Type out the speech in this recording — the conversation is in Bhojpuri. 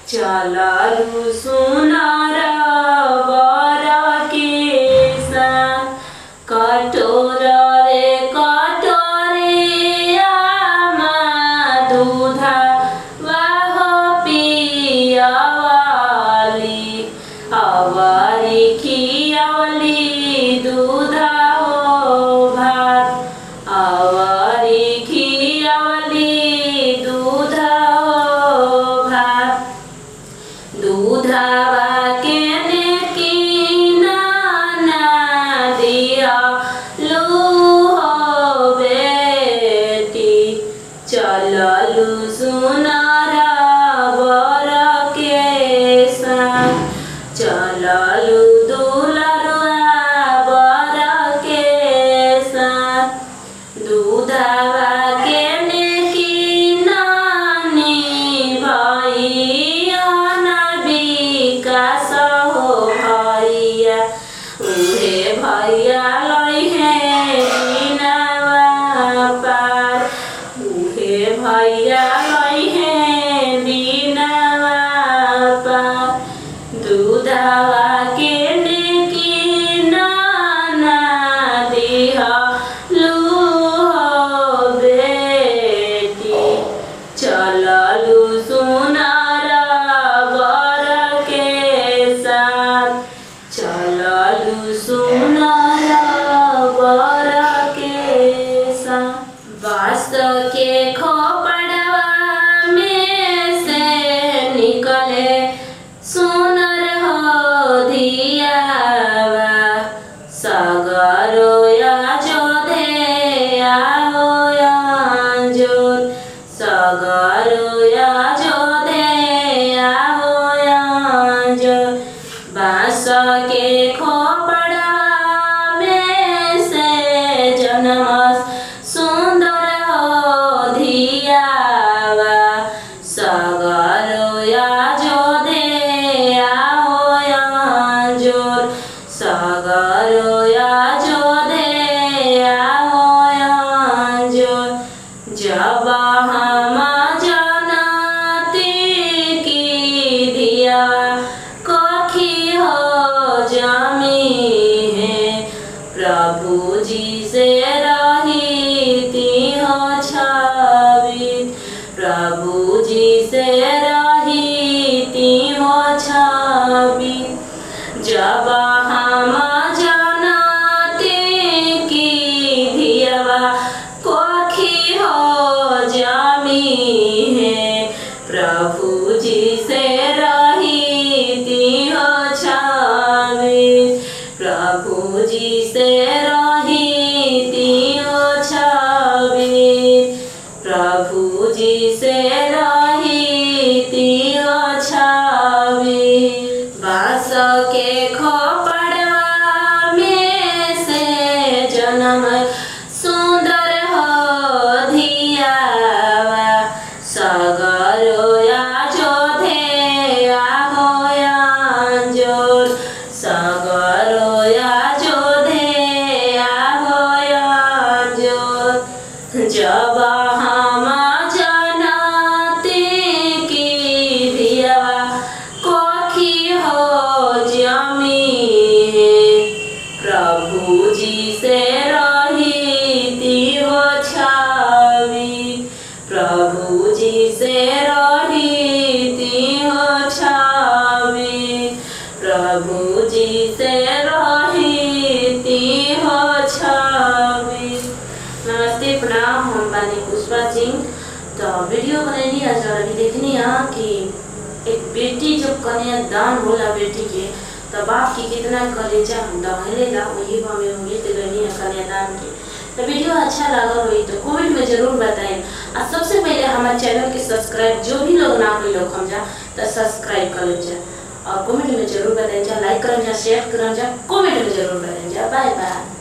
चललु सुनार बर केसा कटोर रे कटोरे आमा दूधा वाह पियावाली अवरी खियावली दूधा हो भात अवरी खियावली दूधा हो भात दूधावा केने कीना ना दिया लू हो बेटी चललु सुनार बर केसा चललु दुलरुआ बर केसा दूधावा केने कीना नी भैया विकास हो भैया उहे भैया लई है दीनावा पार उहे भैया लई है दीनावा पार दूधावा केने कीना ना दिहा लू हो बेटी चललु सुनार बर केसा चललु सुनार बर केसा बास के खोपड़वा में से निकले सुनर हो धियावा सगरो याजोधे आओ याजोर सगरो याजोधे आओ याजोर बास के खोपड़ा में से जन्मस सुंदर हो धियावा सगरो याजोधे आओ याजोर सगरो याजोधे आओ याजोर जब हम जनती की धिया कखी हो जमी है प्रभु जी से रहीती हो छवि प्रभु जी से रहीती हो छवि जब हम जनती की धियावा कोखी हो जमी है प्रभु जी से रहीती हो छवि प्रभु जी से रहीती हो छवि प्रभु जी से रहीती हो छवि बास के खोपड़वा में से जन्म सुंदर हो धियावा सगरो याजोधे आओ याजोर सगरो याजोधे आओ याजोर जब हम जनती की धियावा कोखी हो जमी है प्रभु जी से रहीती हो छवि प्रभु जी से रहीती हो छवि प्रभु जी से रहीती हो छवि। नमस्ते प्रणाम, हम बानी पुष्पा सिंह। तो वीडियो बनैनी आज अभी देखनी है कि एक बेटी जब कन्यादान होला बेटी के तो बाप की कितना कलेजा दहलेला वही हमें उम्मीद करनी है कन्यादान के। तो वीडियो अच्छा लगा हो तो कमेंट में जरूर बताएं और सबसे पहले हमारे चैनल के सब्सक्राइब जो भी लोग ना कोई लोग हम जा तो सब्सक्राइब कर जा और कमेंट में जरूर बताएं जा, लाइक कर जा, शेयर कर जा, कमेंट में जरूर बताएं जा। Bye by.